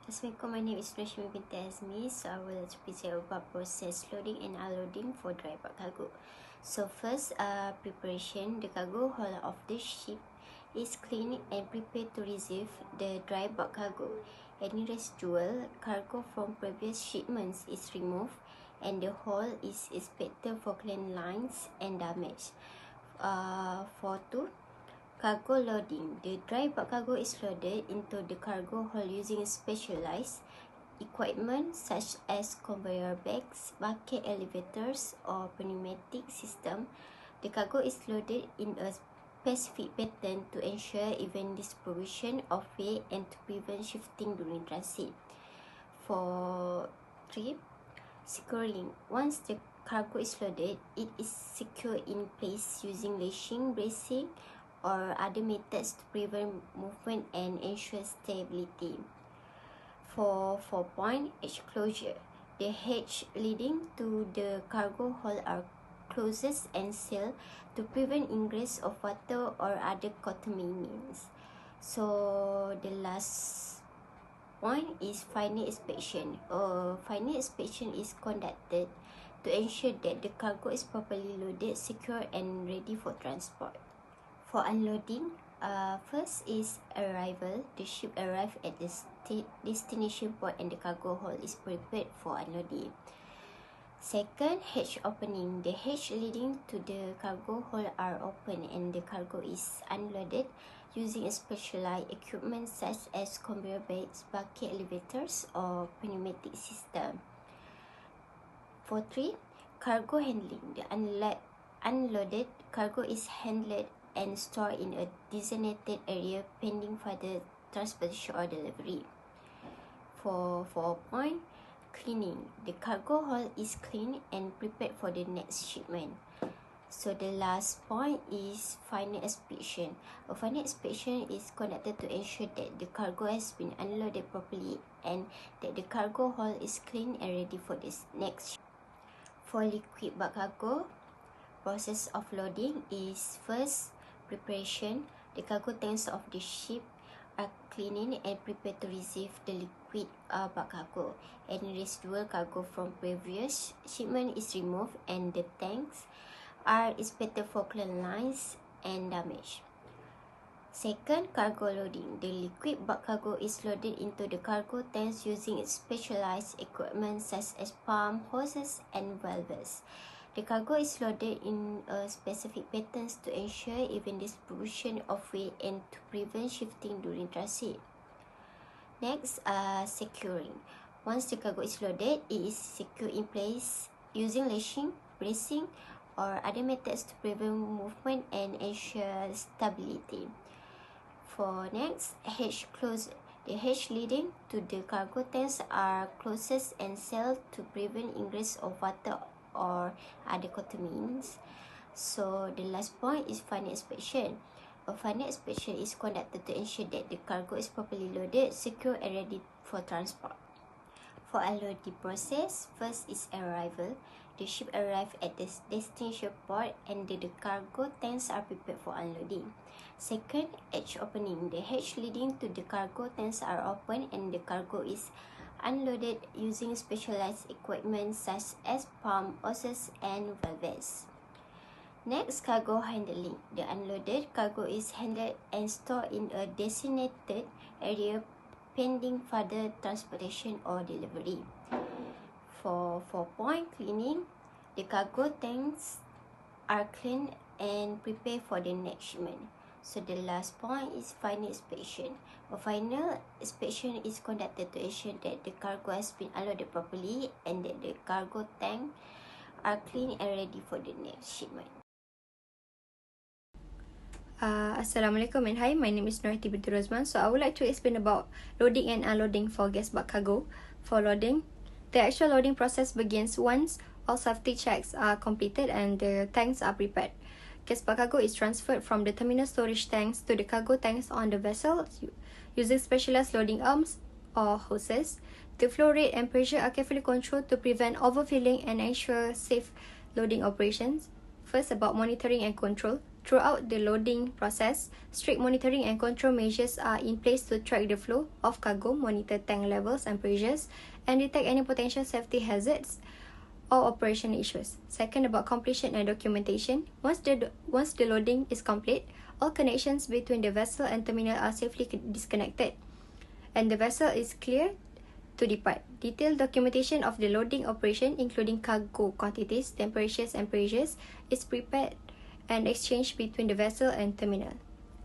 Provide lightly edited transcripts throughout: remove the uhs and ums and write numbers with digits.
Assalamualaikum, my name is Rashmi binti Azmi. So I will present about process loading and unloading for dry bulk cargo. So first, preparation. The cargo hold of the ship is cleaned and prepared to receive the dry bulk cargo. Any residual cargo from previous shipments is removed and the hull is inspected for clean lines and damage. For two, cargo loading. The dry bulk cargo is loaded into the cargo hold using specialized equipment such as conveyor belts, bucket elevators, or pneumatic system. The cargo is loaded in a specific pattern to ensure even distribution of weight and to prevent shifting during transit. For 3, securing. Once the cargo is loaded, it is secured in place using lashing, bracing, or other methods to prevent movement and ensure stability. For 4 point, hatch closure. The hatch leading to the cargo hold are closed and sealed to prevent ingress of water or other contaminants. So the last point is final inspection. Final inspection is conducted to ensure that the cargo is properly loaded, secure, and ready for transport. For unloading, first is arrival. The ship arrives at the destination port and the cargo hold is prepared for unloading. Second, hatch opening. The hatch leading to the cargo hold are open and the cargo is unloaded using specialized equipment such as conveyor belts, bucket elevators, or pneumatic system. For 3, cargo handling. The unloaded cargo is handled and stored in a designated area pending further transportation or delivery. For 4 point, cleaning. The cargo hold is cleaned and prepared for the next shipment. So the last point is final inspection. A final inspection is conducted to ensure that the cargo has been unloaded properly and that the cargo hold is clean and ready for this next shipment. For liquid bulk cargo, process of loading is first, preparation. The cargo tanks of the ship are cleaned and prepared to receive the liquid bulk cargo. Any residual cargo from previous shipment is removed and the tanks are inspected for clean lines and damage. Second, cargo loading. The liquid bulk cargo is loaded into the cargo tanks using specialized equipment such as pump, hoses, and valves. The cargo is loaded in specific patterns to ensure even distribution of weight and to prevent shifting during transit. Next, securing. Once the cargo is loaded, it is secured in place using lashing, bracing, or other methods to prevent movement and ensure stability. For next, hatch close. The hatch leading to the cargo tanks are closed and sealed to prevent ingress of water or other contaminants. So the last point is final inspection. A final inspection is conducted to ensure that the cargo is properly loaded, secure, and ready for transport. For unloading process, first is arrival. The ship arrives at the destination port and the cargo tanks are prepared for unloading. Second, hatch opening. The hatch leading to the cargo tanks are open and the cargo is unloaded using specialized equipment such as pump, hoses, and valves. Next, cargo handling. The unloaded cargo is handled and stored in a designated area pending further transportation or delivery. For 4 point, cleaning. The cargo tanks are cleaned and prepared for the next shipment. So the last point is final inspection. A final inspection is conducted to ensure that the cargo has been unloaded properly and that the cargo tank are clean and ready for the next shipment. Assalamualaikum and hi, my name is Norati binti Rosman. So I would like to explain about loading and unloading for gas bulk cargo. For loading, the actual loading process begins once all safety checks are completed and the tanks are prepared. Gas bulk cargo is transferred from the terminal storage tanks to the cargo tanks on the vessel using specialized loading arms or hoses. The flow rate and pressure are carefully controlled to prevent overfilling and ensure safe loading operations. First, about monitoring and control. Throughout the loading process, strict monitoring and control measures are in place to track the flow of cargo, monitor tank levels and pressures, and detect any potential safety hazards or operational issues. Second, about completion and documentation. Once the loading is complete, all connections between the vessel and terminal are safely disconnected, and the vessel is clear to depart. Detailed documentation of the loading operation, including cargo quantities, temperatures, and pressures, is prepared and exchanged between the vessel and terminal.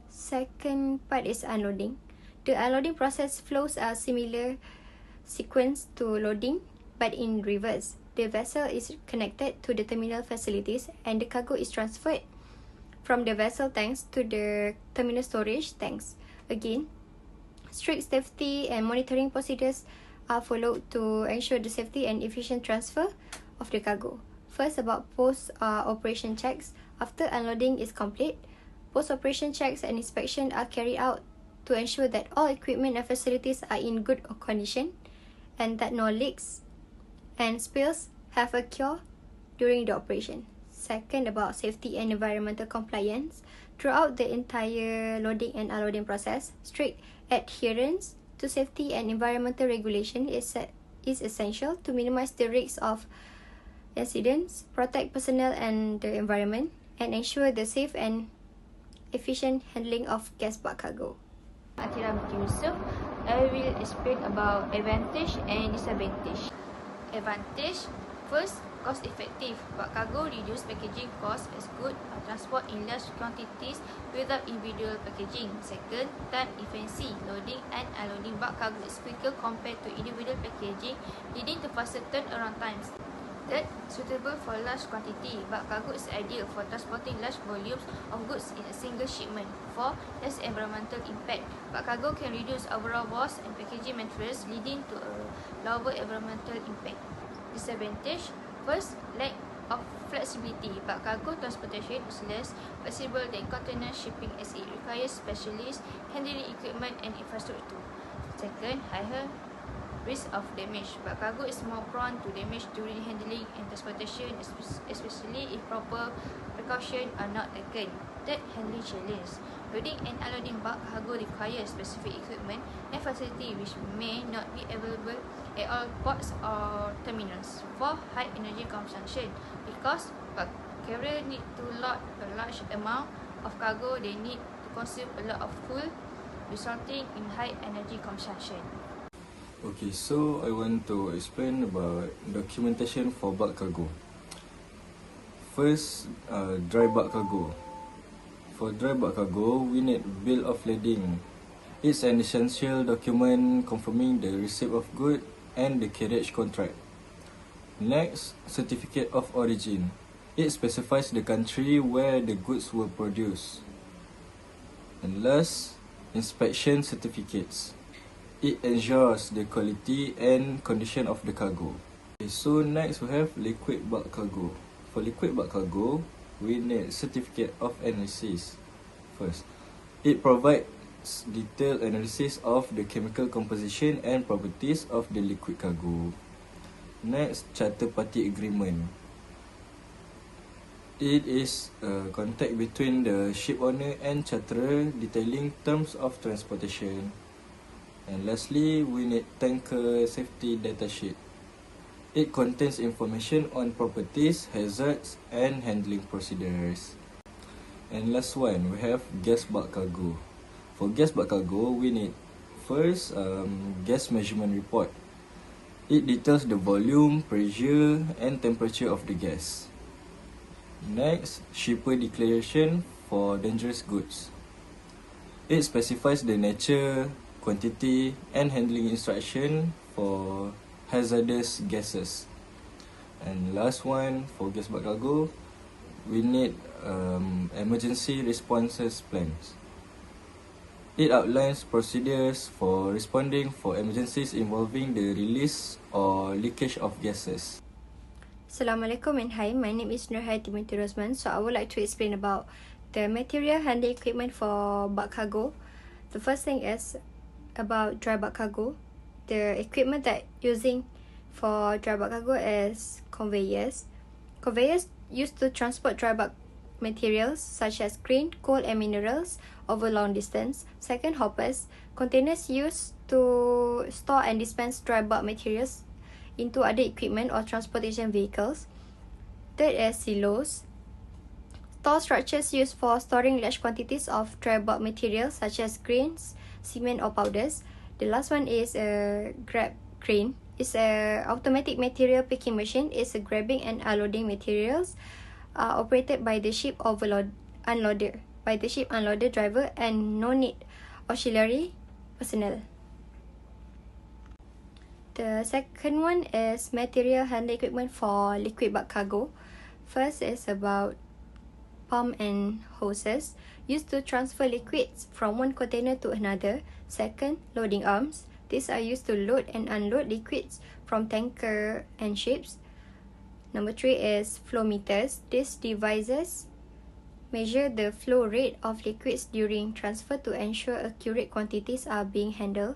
Second part is unloading. The unloading process flows a similar sequence to loading, but in reverse. The vessel is connected to the terminal facilities, and the cargo is transferred from the vessel tanks to the terminal storage tanks. Again, strict safety and monitoring procedures are followed to ensure the safety and efficient transfer of the cargo. First, about post-operation checks. After unloading is complete, post-operation checks and inspection are carried out to ensure that all equipment and facilities are in good condition and that no leaks and spills have occurred during the operation. Second, about safety and environmental compliance. Throughout the entire loading and unloading process, strict adherence to safety and environmental regulation is essential to minimize the risks of incidents, protect personnel and the environment, and ensure the safe and efficient handling of gas bulk cargo. Atira Binti Yusuf. I will explain about advantage and disadvantage. Advantage. First, cost effective. Bulk cargo reduce packaging cost as goods are transported in large quantities without individual packaging. Second, time efficiency. Loading and unloading bulk cargo is quicker compared to individual packaging, leading to faster turnaround times. Third, suitable for large quantity. Bulk cargo is ideal for transporting large volumes of goods in a single shipment. 4. Less environmental impact. Bulk cargo can reduce overall waste and packaging materials, leading to a lower environmental impact. Disadvantage. First, lack of flexibility. Bulk cargo transportation is less flexible than container shipping as it requires specialist handling equipment and infrastructure. Second, higher risk of damage. Bulk cargo is more prone to damage during handling and transportation, especially if proper precautions are not taken. Third, handling challenge. Loading and unloading bulk cargo requires specific equipment and facility which may not be available at all ports or terminals. 4. High energy consumption. Because bulk carrier need to load a large amount of cargo, they need to consume a lot of fuel, resulting in high energy consumption. Okay, so I want to explain about documentation for bulk cargo. First, dry bulk cargo. For dry bulk cargo, we need bill of lading. It's an essential document confirming the receipt of goods and the carriage contract. Next, certificate of origin. It specifies the country where the goods were produced. And last, inspection certificates. It ensures the quality and condition of the cargo. Okay, so next we have liquid bulk cargo. For liquid bulk cargo, we need certificate of analysis. First, it provides detailed analysis of the chemical composition and properties of the liquid cargo. Next, charter party agreement. It is a contract between the ship owner and charterer detailing terms of transportation. And lastly, we need tanker safety data sheet. It contains information on properties, hazards, and handling procedures. And last one, we have gas bulk cargo. For gas bulk cargo, we need first gas measurement report. It details the volume, pressure, and temperature of the gas. Next, shipper declaration for dangerous goods. It specifies the nature, quantity, and handling instruction for hazardous gases. And last one, for gas bulk cargo, we need emergency responses plans. It outlines procedures for responding for emergencies involving the release or leakage of gases. Assalamualaikum and hi, my name is Nurhayati Binti Rosman. So I would like to explain about the material handling equipment for bulk cargo. The first thing is about dry bulk cargo. The equipment that using for dry bulk cargo is conveyors. Conveyors used to transport dry bulk materials such as grain, coal and minerals over long distance. Second, hoppers, containers used to store and dispense dry bulk materials into other equipment or transportation vehicles. Third is silos, store structures used for storing large quantities of dry bulk materials such as grains, cement or powders. The last one is a grab crane. It's a automatic material picking machine. It's a grabbing and unloading materials operated by the ship unloader, driver, and no need auxiliary personnel. The second one is material handling equipment for liquid bulk cargo. First is about pump and hoses used to transfer liquids from one container to another. Second, loading arms. These are used to load and unload liquids from tanker and ships. Number 3 is flow meters. These devices measure the flow rate of liquids during transfer to ensure accurate quantities are being handled.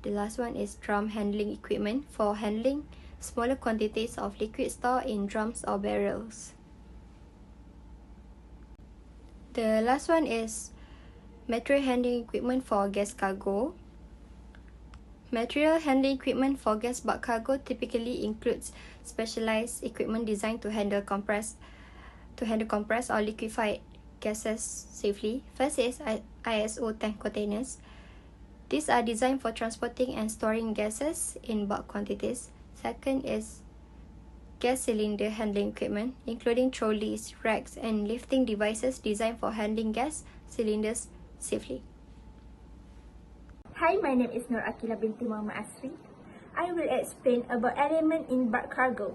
The last one is drum handling equipment for handling smaller quantities of liquid stored in drums or barrels. The last one is material handling equipment for gas cargo. Material handling equipment for gas bulk cargo typically includes specialized equipment designed to handle compressed or liquefied gases safely. First is ISO tank containers. These are designed for transporting and storing gases in bulk quantities. Second is gas cylinder handling equipment, including trolleys, racks, and lifting devices designed for handling gas cylinders safely. Hi, my name is Nur Akila binti Muhammad Asri. I will explain about element in bulk cargo.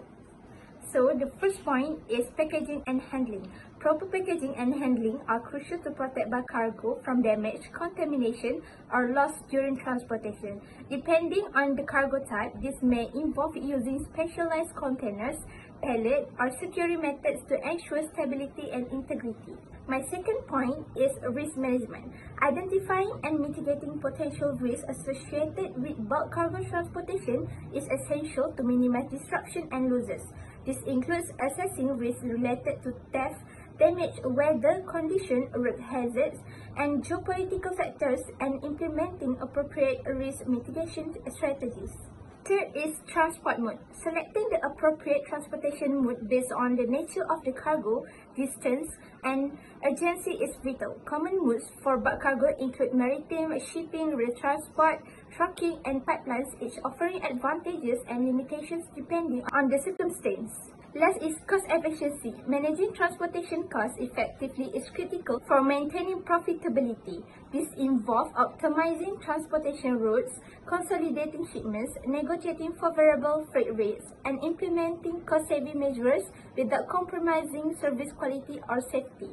So the first point is packaging and handling. Proper packaging and handling are crucial to protect bulk cargo from damage, contamination, or loss during transportation. Depending on the cargo type, this may involve using specialized containers, pallet, or security methods to ensure stability and integrity. My second point is risk management. Identifying and mitigating potential risks associated with bulk cargo transportation is essential to minimize disruption and losses. This includes assessing risks related to theft, damage, weather condition, road hazards, and geopolitical factors, and implementing appropriate risk mitigation strategies. Third is transport mode. Selecting the appropriate transportation mode based on the nature of the cargo, distance, and urgency is vital. Common modes for bulk cargo include maritime, shipping, rail transport, trucking, and pipelines, each offering advantages and limitations depending on the circumstance. Last is cost efficiency. Managing transportation costs effectively is critical for maintaining profitability. This involves optimizing transportation routes, consolidating shipments, negotiating favorable freight rates, and implementing cost-saving measures without compromising service quality or safety.